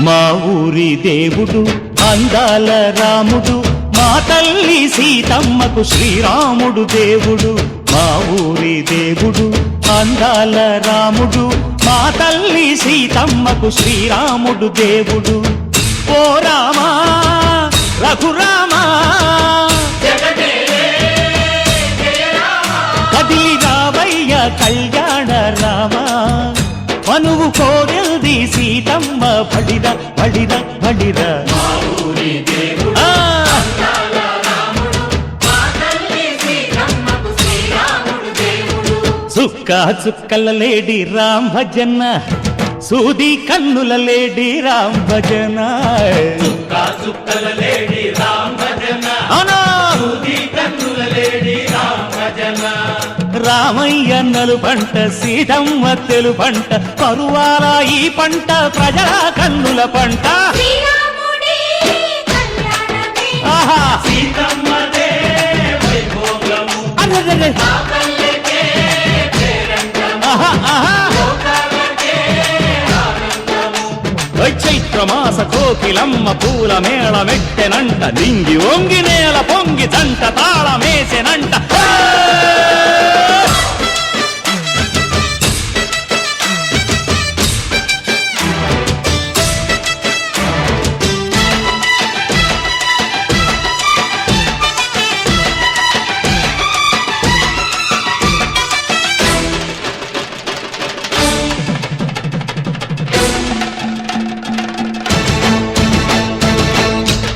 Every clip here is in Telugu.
మా ఊరి దేవుడు అందాల రాముడు, మా తల్లి సీతమ్మకు శ్రీరాముడు దేవుడు. మా ఊరి దేవుడు అందాల రాముడు, మా తల్లి సీతమ్మకు శ్రీరాముడు దేవుడు. ఓ రామా రఘురామా కదిలి రావయ్య కళ్యాణ రామా, మనువు కోరెల్ది సీతమ్మ బడిర బడిర బడిర. చుక్క చుక్కల లేడి రామ్ భజన, సూది కన్నుల లేడి రామ్ భజన. చుక్కల లేడి రామ్ భజన, సూది కన్నుల లేడి రామ్ భజన. రామయ్యన్నలు పంట సీతమ్మ తెలు పంట, పరువాల ఈ పంట ప్రజల కన్నుల పంట. ఆహా సీతమ్మదే వైభోగము, అరెరెరె. పల్లెకే పేరంటము, ఆహా ఆహా లోకాలకే ఆనందము. చైత్రమాస కోకిలమ్మ పూల మేళ మెట్టెనంట, దింగి ఒంగి నేల పొంగి జంట తాళమేసెనంట.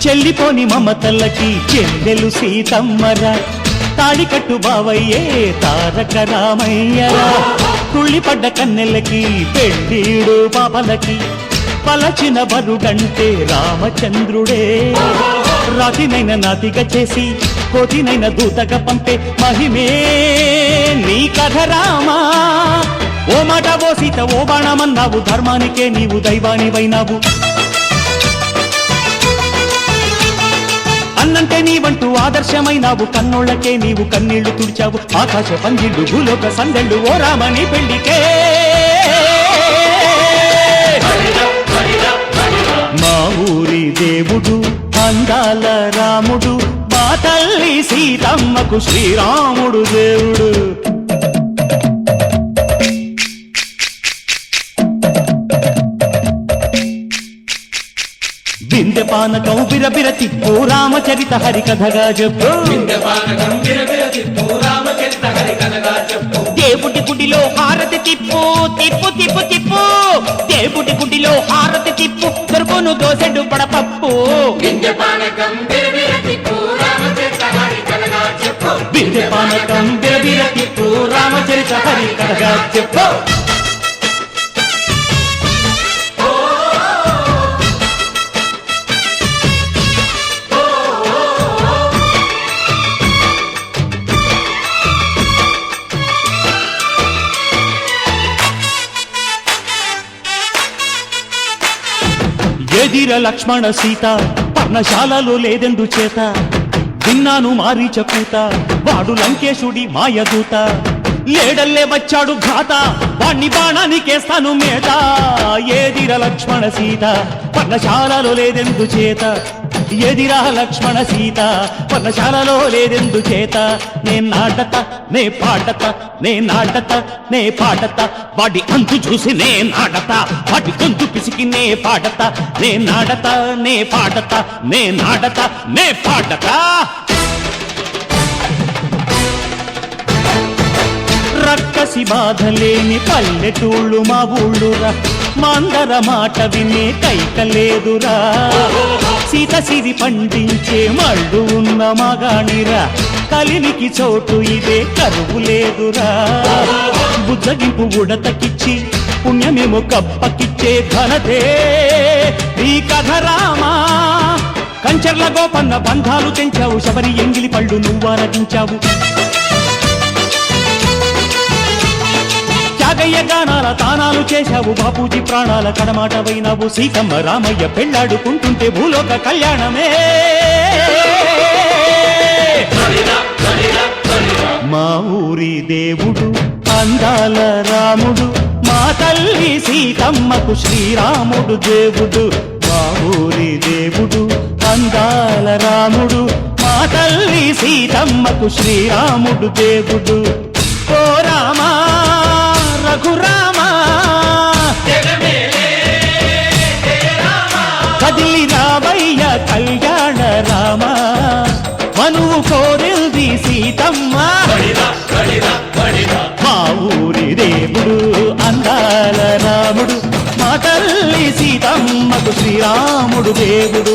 చెల్లిపోని మమతల్లకి చెల్లెలు సీతమ్మరా, తాడికట్టు బావయ్యే తారక రామయ్యరా. తుళ్ళిపడ్డ కన్నెలకి పెళ్ళీడు పాపలకి, పలచిన బరుడంటే రామచంద్రుడే. రాతినైన నాతిగా చేసి కోతినైన దూతగా పంపే మహిమే నీ కథ రామా. ఓ మాట ఓ సీత ఓ బాణమన్నావు, ధర్మానికే నీవు దైవానివైనావు. అన్నంటే నీవంటూ ఆదర్శమైనావు, కన్నోళ్లకే నీవు కన్నీళ్లు తుడిచావు. ఆకాశ పందిళ్ళు భూలోక సందళ్ళు ఓ రామని పెళ్లికే. మా ఊరి దేవుడు అందాల రాముడు, మా తల్లి సీతమ్మకు శ్రీరాముడు దేవుడు. విందె పానకం బిరబిర తిప్పు రామచరిత హరికథగా చెప్పు. దేవుడి గుడిలో హారతి తిప్పు తిప్పు తిప్పు తిప్పు, దేవుడి గుడిలో హారతి తిప్పు, దొరుకును దోసెడు పడపప్పు. విందె పానకం బిరబిర తిప్పు రామచరిత హరికథగా చెప్పు. ఎదిర లక్ష్మణ సీత పర్ణశాలలో లేదెందు చేత, విన్నాను మారీచ కూత వాడు లంకేశుడి మాయదూత. లేడల్లే వచ్చాడు ఘాత, వాణ్ణి బాణానికేస్తాను మేత. ఎదిర లక్ష్మణ సీత పర్ణశాలలో లేదెందు చేత, ఎదిరా లక్ష్మణ సీత పర్ణశాలలో లేదెందు చేత. నే నాటత నే పాటత నే నాటత నే పాటత, వాడి అంతు చూసి నే నాటత, వాడి గొంతు పిసికి నే పాటత. నే నాటత నే పాటత నే నాటత నే పాటత. రక్కసి బాధలేని పల్లెటూళ్ళు మా ఊళ్ళురా, మాందర మాట వినే కైకలేదురా సీత సిరి పండించే మళ్ళు ఉన్న మగాణిరా కలినికి చోటు ఇదే కరువు లేదురా బుజ్జగింపు ఉడతకిచ్చి పుణ్యమేమో కప్పకిచ్చే ఘనతే ఈ కథ రామా కంచర్ల గోపన్న బంధాలు తెంచావు శబరి ఎంగిలి పళ్ళు నువ్వారగించావు త్యాగయ్య గానాల తానాలు చేశావు బాపూజీ ప్రాణాల కడమాట వైనావు సీతమ్మ రామయ్య పెళ్ళాడుకుంటుంటే భూలోక కళ్యాణమే మా ఊరి దేవుడు అందాల రాముడు మా తల్లి సీతమ్మకు శ్రీరాముడు దేవుడు మా ఊరి దేవుడు అందాల రాముడు మా తల్లి సీతమ్మకు శ్రీరాముడు దేవుడు ఓ రామా రఘురామా కదిలి రామయ్య కళ్యాణ రామ మనువు కోరింది సీతమ్మ మా ఊరి దేవుడు అందాల రాముడు మా తల్లి సీతమ్మకు శ్రీరాముడు దేవుడు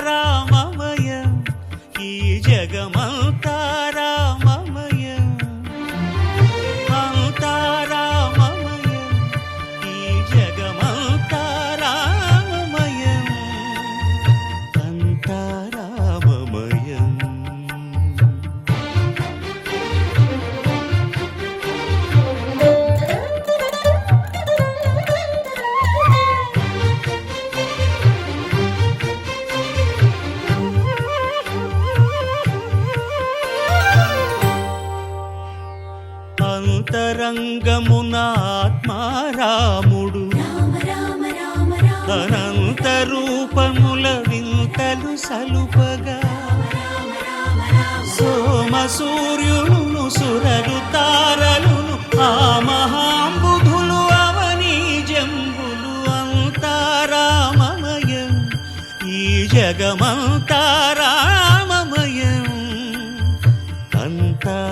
అంతారామమయం ఈ జగమంతారామమయం అంతారామమయం ఈ జగమంతారామమయం అంతారామమయం అంతరంగమున ఆత్మారాముడు అనంత రూపముల వింతలు సలుపగా సోమ సూర్యులను సురలు తారలును ఆ మహాంబుధులు అవనీ జంబులు అంతారామమయం ఈ జగమంతారామమయం అంతారామమయం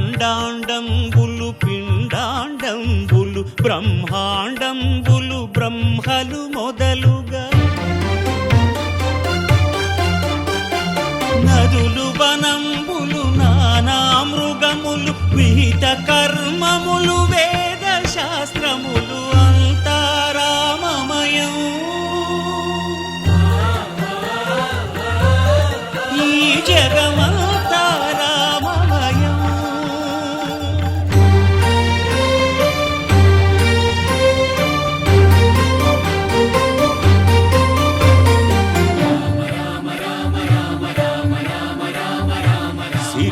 అండాండంబులు పిండాండంబులు బ్రహ్మాండంబులు బ్రహ్మలు మొదలుగా నదులు వనంబులు నానా మృగములు విహిత కర్మములు వేద శాస్త్రములు అంతారామమయం ఈ జగమంతారామమయం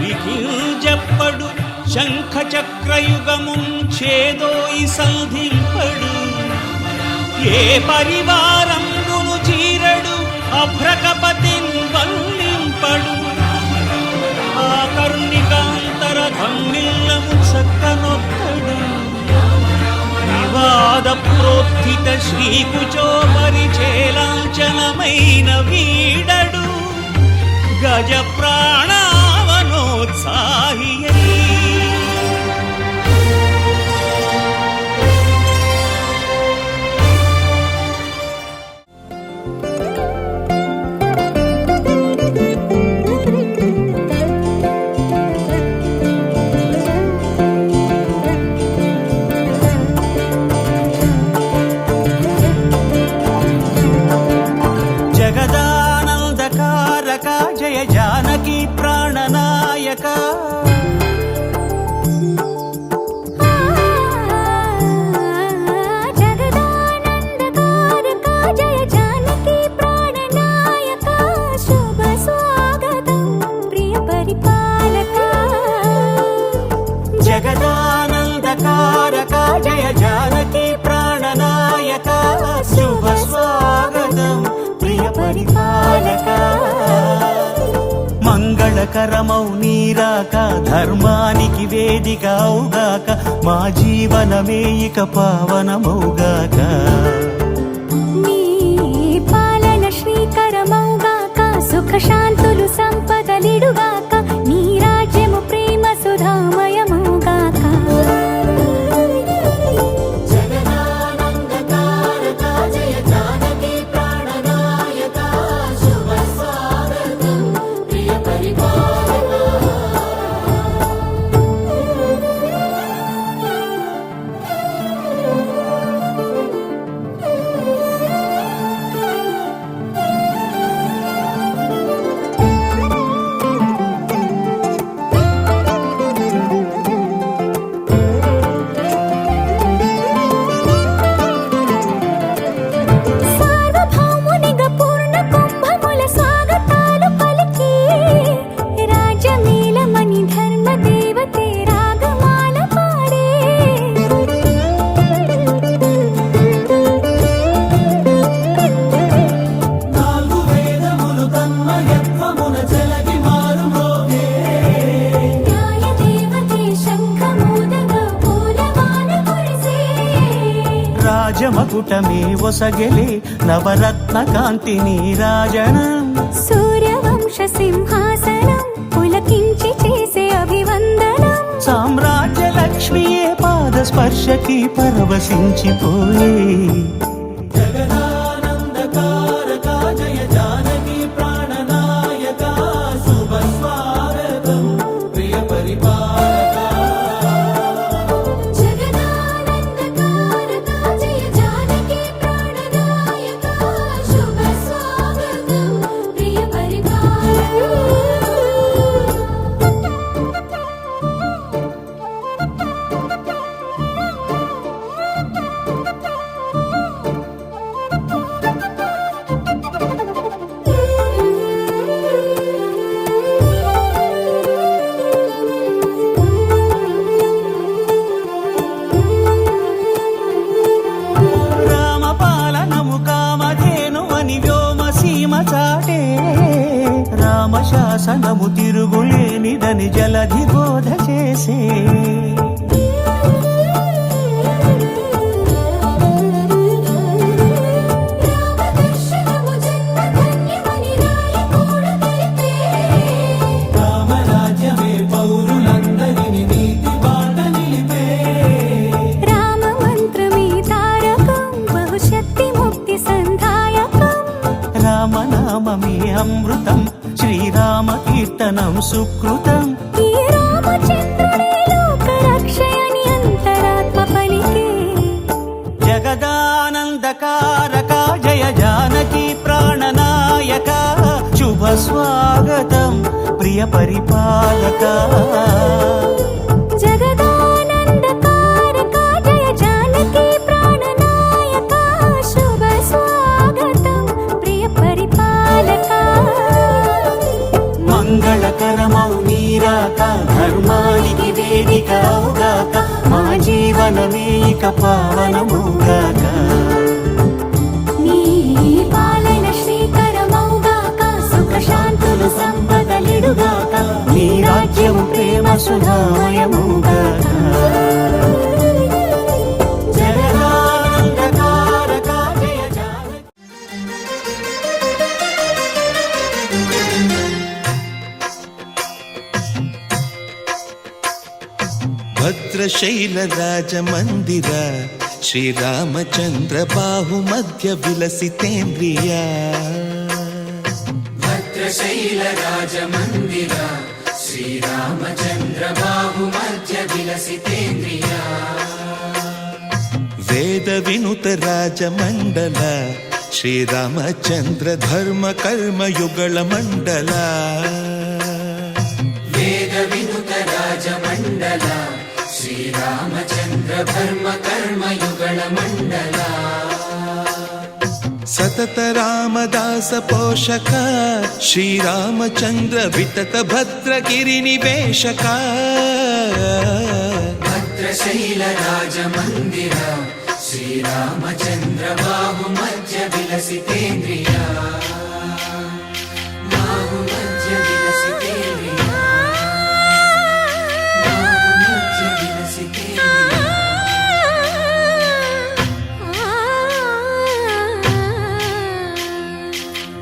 సిరికింజప్పడు శంఖ చక్రయుగముంచేదోయి సంధింపడు ఏ పరివారంబును చీరడు అభ్రకపతిన్ వల్లింపడు ఆ కరుణికాంతర ధమ్మిల్లము చక్కనొక్కడు వివాద ప్రోత్థిత శ్రీకుచో పరిచేలాంఛనమైన వీడడు గజ ప్రాణావనోత్సాహియై జగదానందకారక జయ జానకి ప్రా పరిపాలక జగదానందకారక జయ జానకి ప్రాణనాయక శుభ స్వాగతం ప్రియ పరిపాలక మంగళకరమౌ నీరాక ధర్మానికి వేదిక అవుగాక మా జీవనమే ఇక పావనమౌగాక నీ పాలన శ్రీకరమౌగాక సుఖ శాంతులు సంపదలిడుగాక నీ రాజ్యము ప్రేమ సుధామయమౌగాక జగదానందకారక జయ జానకి ప్రాణనాయక శుభ స్వాగతం ప్రియ పరిపాలక సార్వభౌమునిగా పూర్ణ కుంభముల స్వాగతాలు పలికి రాజమేళమణి ధర్మ దేవతే రాగమాల పాడే నాలుగు వేదములు తన్మయత్వమున జలగి మారుమోగే న్యాయ దేవతే శంఖమూదగా పూలమాల కురిసే రాజమకుటమే ఒసగెలే నవరత్న కాంతి నీరాజనం సూర్యవంశ సింహాసనం పులకించి చేసే అభివందనం సామ్రాజ్య లక్ష్మియే పాద స్పర్శకి పరవశించిపోయే జగదానందకారక జయ జానకి ప్రాణనాయక శుభ స్వాగతం ప్రియ పరిపాలక జగదానందకారక జయ జానకి ప్రాణనాయక శుభ స్వాగతం ప్రియ పరిపాలక రామ పాలనము కామధేను అని వ్యోమ సీమ చాటే రామ శాసనము తిరుగులేనిదని జలధి బోధ చేసే రామదర్శనము జన్మధన్యమని రాయకూడ తెలిపే రామరాజ్యమే పౌరులందరిని నీతి బాట నిలిపే రామ మంత్రమే తారకం బహుశక్తి ముక్తి సంధాయకం రామనామమే అమృతం శ్రీరామ కీర్తనం సుకృతం ఈ రామచంద్రుడే లోక రక్షయని అంతరాత్మ పలికే జగదానందకారక జయ జానకి ప్రాణనాయక శుభ స్వాగతం ప్రియ పరిపాలక జగదానందకారక జయ జానకి ప్రాణనాయక శుభ స్వాగతం ప్రియ పరిపాలక మంగళకరమౌ నీరాక ధర్మానికి వేదిక అవుగాక మా జీవనమే ఇక పావనముగాక నీ పాలన శ్రీకరమౌగాక సుఖ శాంతులు సంపదలిడుగాక నీ రాజ్యము ప్రేమ సుధామయముగాక జగదానందకారక జయ జానకి భద్రశైల రాజమందిర శ్రీరామచంద్ర బాహుమధ్య విలసితేంద్రియ భద్రశైల రాజమందిర శ్రీరామచంద్ర బాహుమధ్య విలసితేంద్రియ వేద వినుత రాజమండల శ్రీరామచంద్ర ధర్మ కర్మ యుగళ మండల వేద వినుత రాజమండల శ్రీరామచంద్ర ధర్మ కర్మ యుగళ మండల సతత రామదాస పోషక శ్రీరామచంద్ర వితత భద్రగిరి నివేశక భద్రశైల రాజమందిర శ్రీరామచంద్ర బాహు మధ్య విలసితేంద్రియ బాహు మధ్య విలసితేంద్రియ బాహు మధ్య విలసితేంద్రియ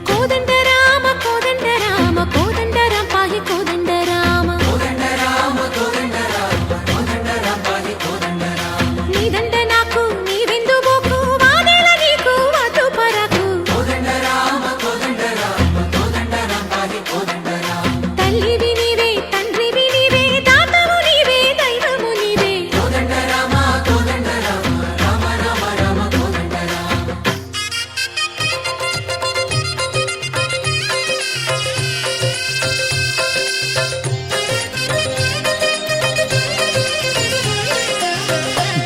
కోదండ రామ కోదండ రామ కోదండ రామ పాహి కోదండ రామ కోదండ రామ కోదండ రామ కోదండ రామ పాహి కోదండ రామ నీదండ నాకు నీవెందు బోకు వాదేల నీకు అటు పరకు కోదండ రామ కోదండ రామ కోదండ రామ పాహి కోదండ రామ తల్లివి నీవే తండ్రివి నీవే దాతవు నీవే దైవము నీవే కోదండ రామ కోదండ రామ రామ రామ రామ కోదండ రామ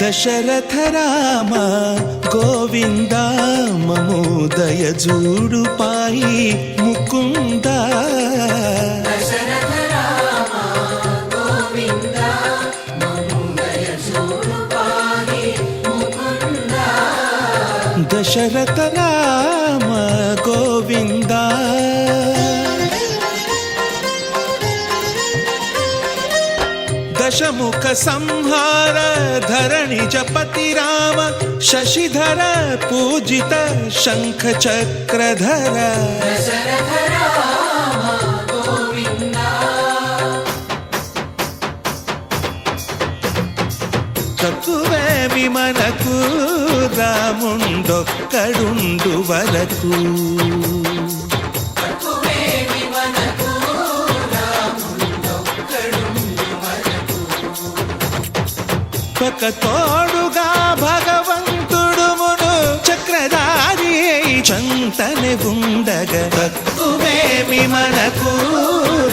దశరథ రామ గోవింద మమోదయ జూడు పాయి ముకుంద దశరథ రామ గోవింద మముదయ చూడు పాహి ముకుంద దశరథ రామ గోవింద దశముఖ సంహార ధరణి జపతి రామ శశిధర పూజిత శంఖ చక్రధర దశరథ రామ గోవింద తక్కువేమి మనకు రాముండొక్కడుండు వరకు తక్కువేమి మనకు రాముడొక్కడుండు వరకు ఒక తోడుగా భగవంతుడుమును చక్రధారి చంతని ఉండగ తక్కువేమి మనకు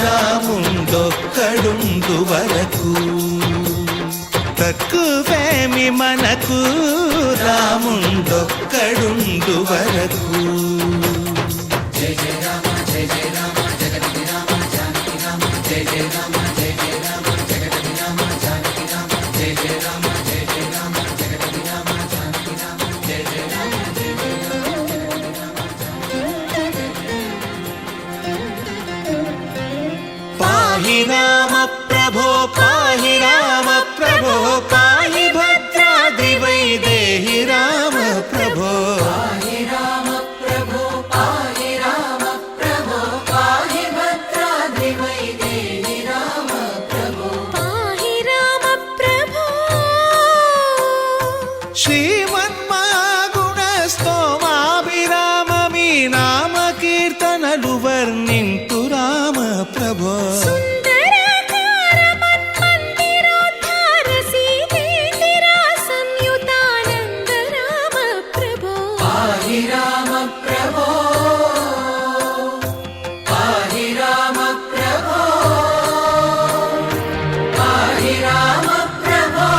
రాముండొక్కడుండు వరకు తక్కువేమి మనకు రాముండొక్కడుండు వరకు జయ జయ రామ జయ జయ రామ జగతి రామ జానకి రామ జయ జయ రామ జయ జయ రామ జగతి రామ జానకి రామ జయ జయ రామ జయ జయ రామ జగతి రామ జానకి రామ జయ జయ రామ జయ జయ రామ జగతి రామ పాహి రామ ప్రభో పాహి రామ ప్రభో పాహి భద్రాద్రి వైదేహి రామ ప్రభో పాహి రామ ప్రభో పాహి రామ ప్రభో పాహి భద్రాద్రి వైదేహి రామ ప్రభో పాహి రామ ప్రభో శ్రీమన్మాగుణ స్తోమాభిరామ మీ నామ కీర్తనలు వర్ణింతు రామ ప్రభో సుందరాకార మన్మందిరోద్ధార సీతేందిరా సంయుతానంద రామ ప్రభో పాహి రామ ప్రభో పాహి రామ ప్రభో పాహి రామ ప్రభో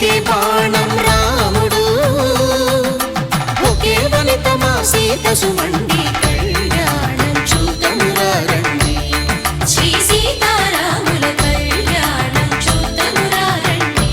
ఒకే బాణం రాముడు, ఒకే వనిత మా సీత సుమండి, కళ్యాణం చూతమురా రండి. శ్రీ సీతారాముల కళ్యాణం చూతమురా రండి.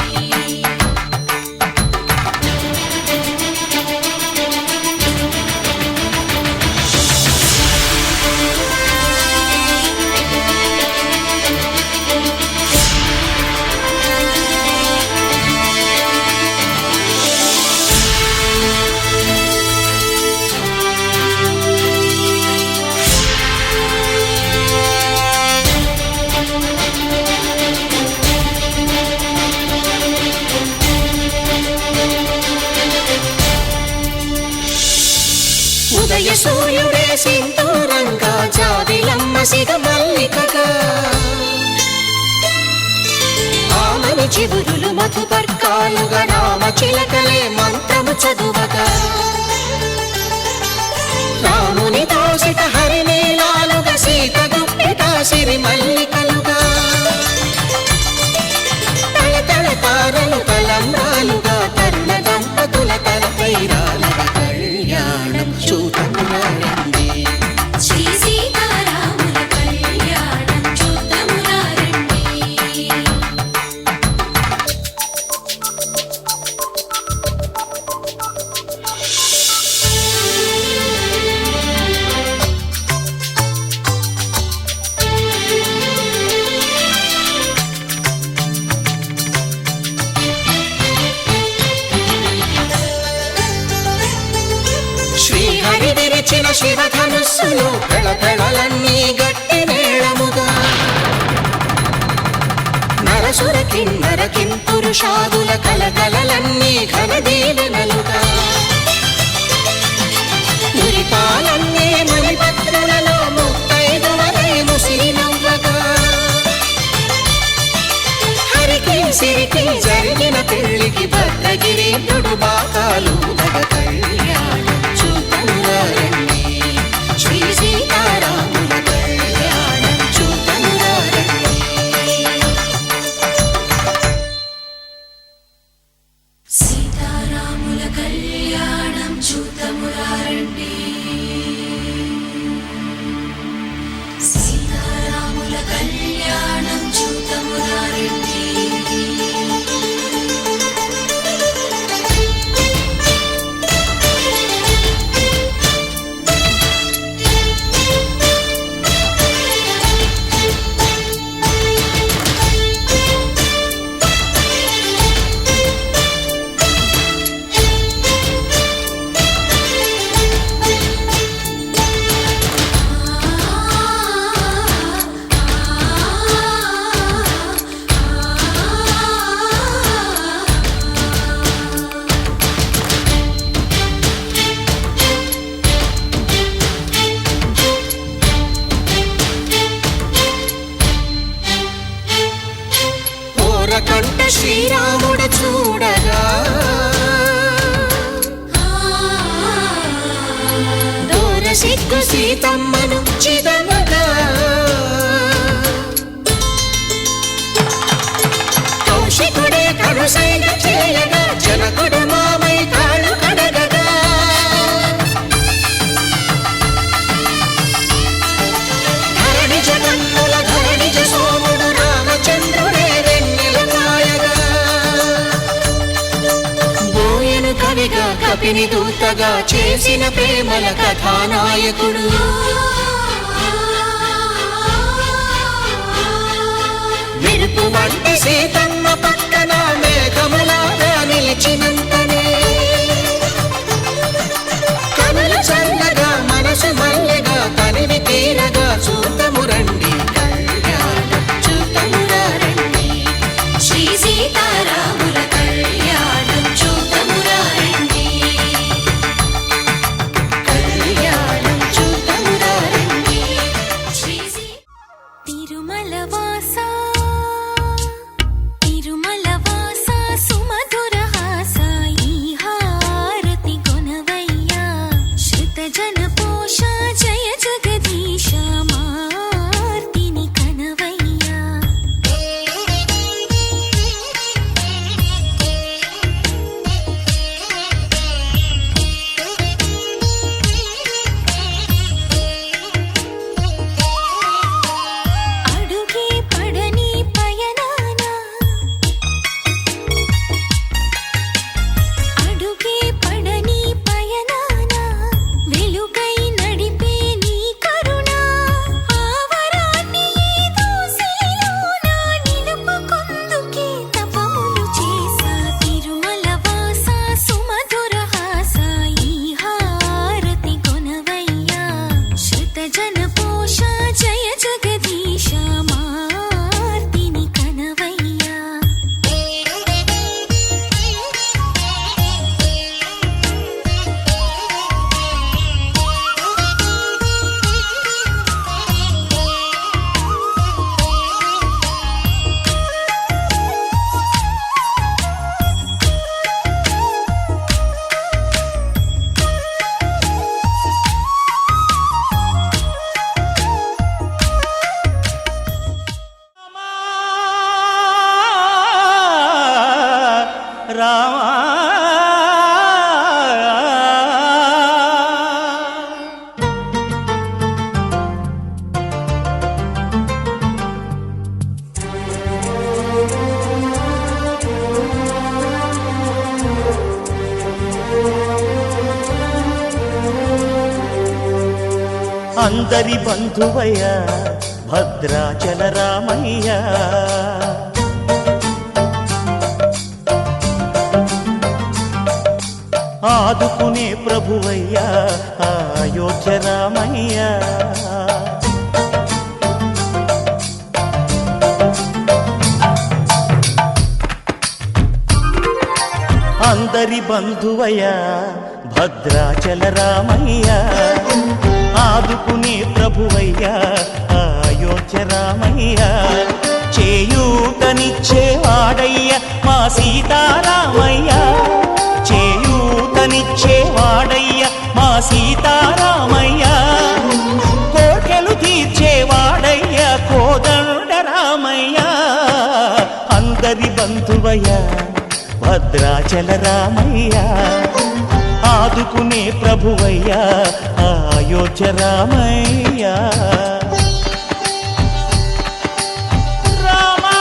ఉదయ సూర్యుడే సింధూరంగా, జాబిలమ్మ సిగ మల్లికగా, ఆమని చివురులు మధుపర్కాలుగా, రామ చిలకలే మంత్రము చదువగా, రాముని దోసిట హరినీలాలుగా, సీత గుప్పిట సిరి మల్లికలుగా, తళతళ తారలు తలంబ్రాలుగా, తరుణ దంపతుల తలపైరాలుగా, కళ్యాణం చూతమురా రండి. శ్రీ సీతారాముల కళ్యాణం చూతమురా రండి. శ్రీహరి విరిచిన శివధనుస్సులు, పెళపెళలన్నీ గట్టి మేళముగా, నరసుర కిన్నర కింపురుషాదుల కలకలలన్నీ ఘన దీవెనలుగా, మురిపాలన్నీ మణిపత్రులలో ముత్తైదువరై ముసిరి నవ్వగా, హరికి సిరికి జరిగిన పెళ్లికి భద్రగిరీంద్రుడు బాకాలు కళ్యాణం చూతమురా రండి. శ్రీ సీతారాముల కళ్యాణం చూతమురా రండి. సీతారాముల కళ్యాణం చూతమురా రండి. సీతారాముల కళ్యాణం చూతమురా రండి. కంట శ్రీరాముడు చూడగా, దూర సిగ్గు సీతమ్మను చిదమగా, కౌశికుడే కరుసైన చేయగా, జనకుడు మామై కాళ్ళు కడగగా, ధరణి జగన్నుల ధరణిజ సోముడు రామచంద్రుడే కవిగా కపిని దూతగా చేసిన ప్రేమల కథానాయకుడు, మెరుపు వంటి సీతమ్మ పక్కన మేఘములాగా నిలిచినంతనే, కనులు చల్లగా మనసు మల్లెగా తనివి తీరగా, చూతము రండి కళ్యాణం చూతమురా రండి. శ్రీ సీతారాముల కళ్యాణం చూతమురా రండి. కళ్యాణం చూతమురా రండి. తిరుమల వాసా తిరుమల వాసా సుమధుర హాసా, ఈ హారతి కొనవయ్యా, శృత జన పోష జయ జగదీశ, మార్తిని కనవయ్యా. శ్యామార్తిని కనవయ్యా రామా అందరి బంధువయ్య భద్రాచల రామయ్య ఆదుకునే ప్రభువయ్యా అయోధ్య రామయ్య అందరి బంధువయ్యా భద్రాచల రామయ్య ఆదుకునే ప్రభువయ్యా అయోధ్య రామయ్య చేయూతనిచ్చేవాడయ్య మా సీతారామయ్య చేయూతనిచ్చేవాడయ్య మా సీతారామయ్య కోర్కెలు తీర్చేవాడయ్య కోదండ రామయ్య అందరి బంధువయ్య భద్రాచల రామయ్య ఆదుకునే ప్రభువయ్య అయోధ్య రామయ్య రామా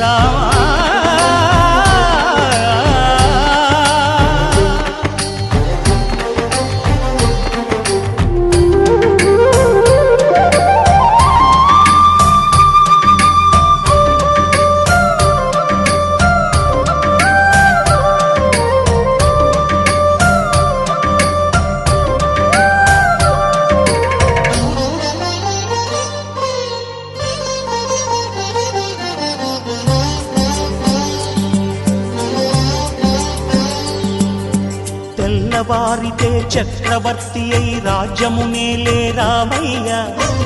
రామా తెల్లవారితే చక్రవర్తి అయి రాజ్యమునేలే రామయ్య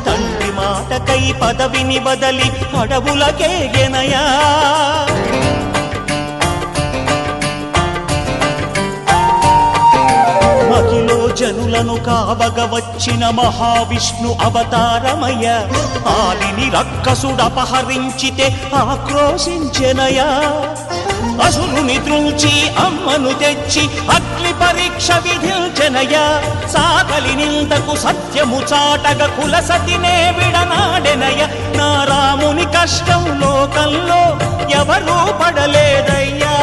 తండ్రి మాటకై పదవిని బదలి అడవులకేగెనయా మహిలో జనులను కావగ వచ్చిన మహావిష్ణు అవతారమయ్య ఆలిని రక్కసుడపహరించితే ఆక్రోశించెనయా అసురుని త్రుంచి అమ్మను తెచ్చి అగ్ని పరీక్ష విధించెనయ సాకలి నిందకు సత్యము చాటగ కులసతినే విడనాడెనయ నా రాముని కష్టం లోకంలో ఎవరూ పడలేదయ్యా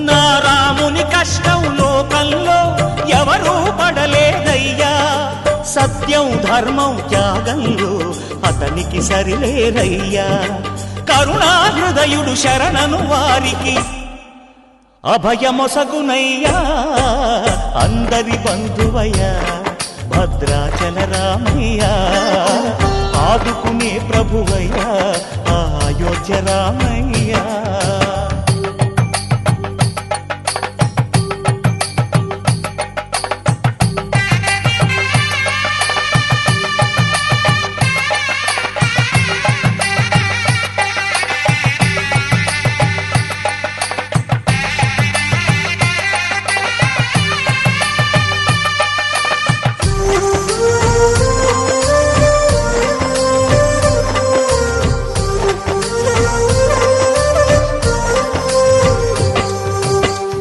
నా రాముని కష్టం లోకంలో ఎవరూ పడలేదయ్యా సత్యం ధర్మం త్యాగంలో అతనికి సరిలేరయ్యా కరుణా హృదయుడు శరణను వారికి అభయమొసగునయ్యా అందరి బంధువయ్యా భద్రాచల రామయ్య ఆదుకునే ప్రభువయ్యా అయోధ్య రామయ్య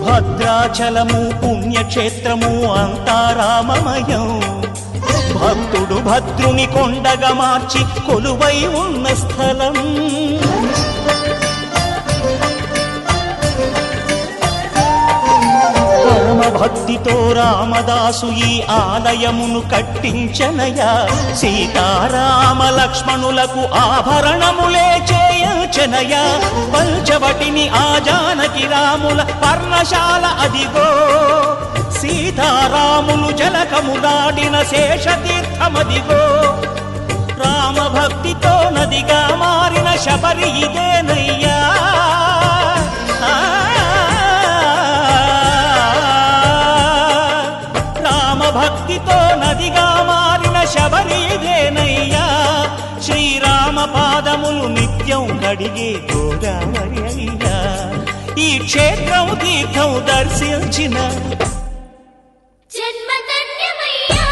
భద్రాచలము పుణ్యక్షేత్రము అంతా రామమయం భక్తుడు భద్రుని కొండగా మార్చి కొలువై ఉన్న స్థలం పరమ భక్తితో రామదాసు ఈ ఆలయమును కట్టించనయా. సీతారామ లక్ష్మణులకు ఆభరణములే చేయించనయా. పంచవటిని ఆ జానకి రాముల పర్ణశాల అదిగో. సీతారాములు జలకము దాటిన శేషతీర్థమదిగో. రామభక్తితో నదిగా మారిన శబరి ఇదేనయ్యా. రామభక్తితో నదిగా మారిన శబరి ఇదేనయ్యా. శ్రీరామ పాదములు నిత్యం కడిగే గోదావరి అయ్యా. ఈ క్షేత్రం తీర్థం దర్శించిన జన్మధన్యమయ్యా,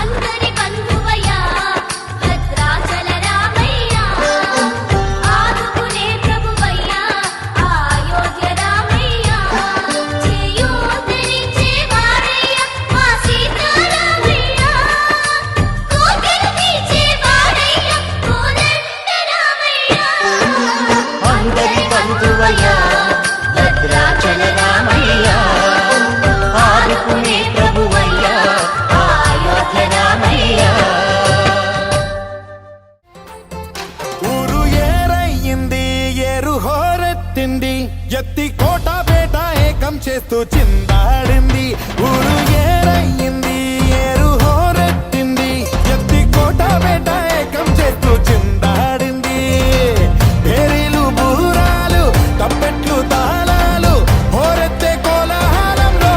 అందరి బంధువయ్యా, భద్రాచల రామయ్యా, ఆదుకునే ప్రభువయ్యా, అయోధ్య రామయ్యా, చేయూతనిచ్చే వారయ్యా, మా సీతారామయ్యా, కోటలు తీర్చే వారయ్యా, కోదండ రామయ్యా, అందరి బంధువయ్యా, భద్రాచల రామయ్యా, ఆదుకునే ప్రభువయ్యా, అయోధ్య రామయ్యా. ఊరు ఏరయ్యింది, ఏరు హోరెత్తింది, ఎత్తి కోట బేట ఏకం చేస్తూ చిందాడింది. ఊరు ఏరయ్యింది, ఏరు హోరెత్తింది, ఎత్తి కోట బేట ఏకం చేస్తూ చిందాడింది. పేరీలు బూరాలు తప్పెట్లు తాళాలు హోరెత్తే కోలాహలంలో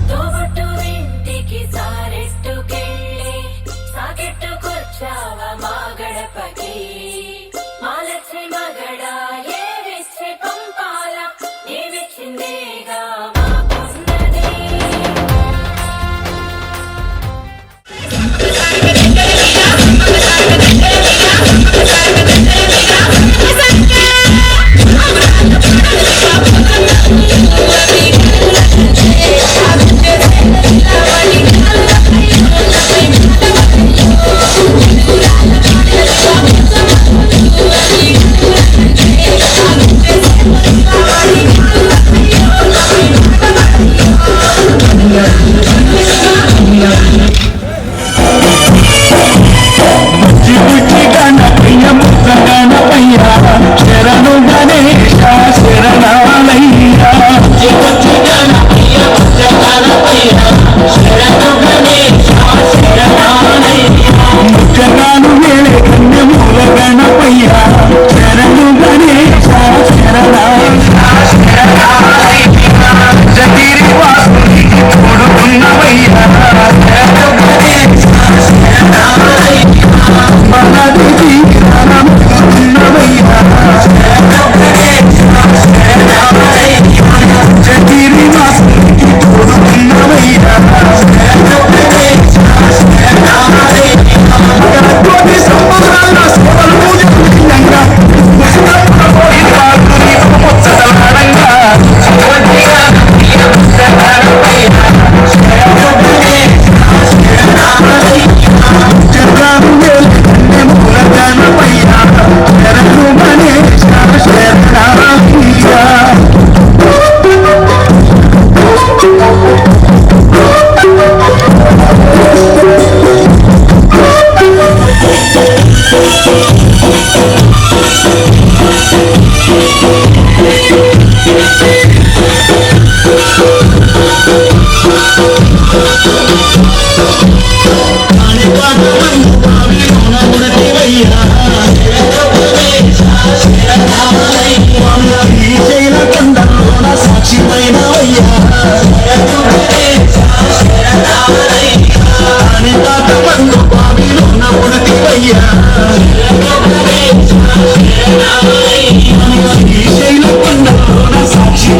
తోబుట్టు ఇంటికి సారెట్టుకెళ్ళి సాకెట్టుకొచ్చావ మా గడపకి. మా లక్ష్మి మగడ ఏవిచ్చే పంపాల, నీవిచ్చిందేగా మాకున్నది. శరణు గణేశ శరణాలయ్యా. ముచ్చగాను వేళే కన్యమూల గణపయ్య శరణు గణేశ శరణాలయ్యాగిరివాసుని చూడుకున్నవయ్యా. మనది సాక్షి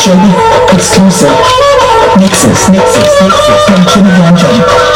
Showbiz exclusive. Nexus from Chinaranjan.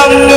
అంగం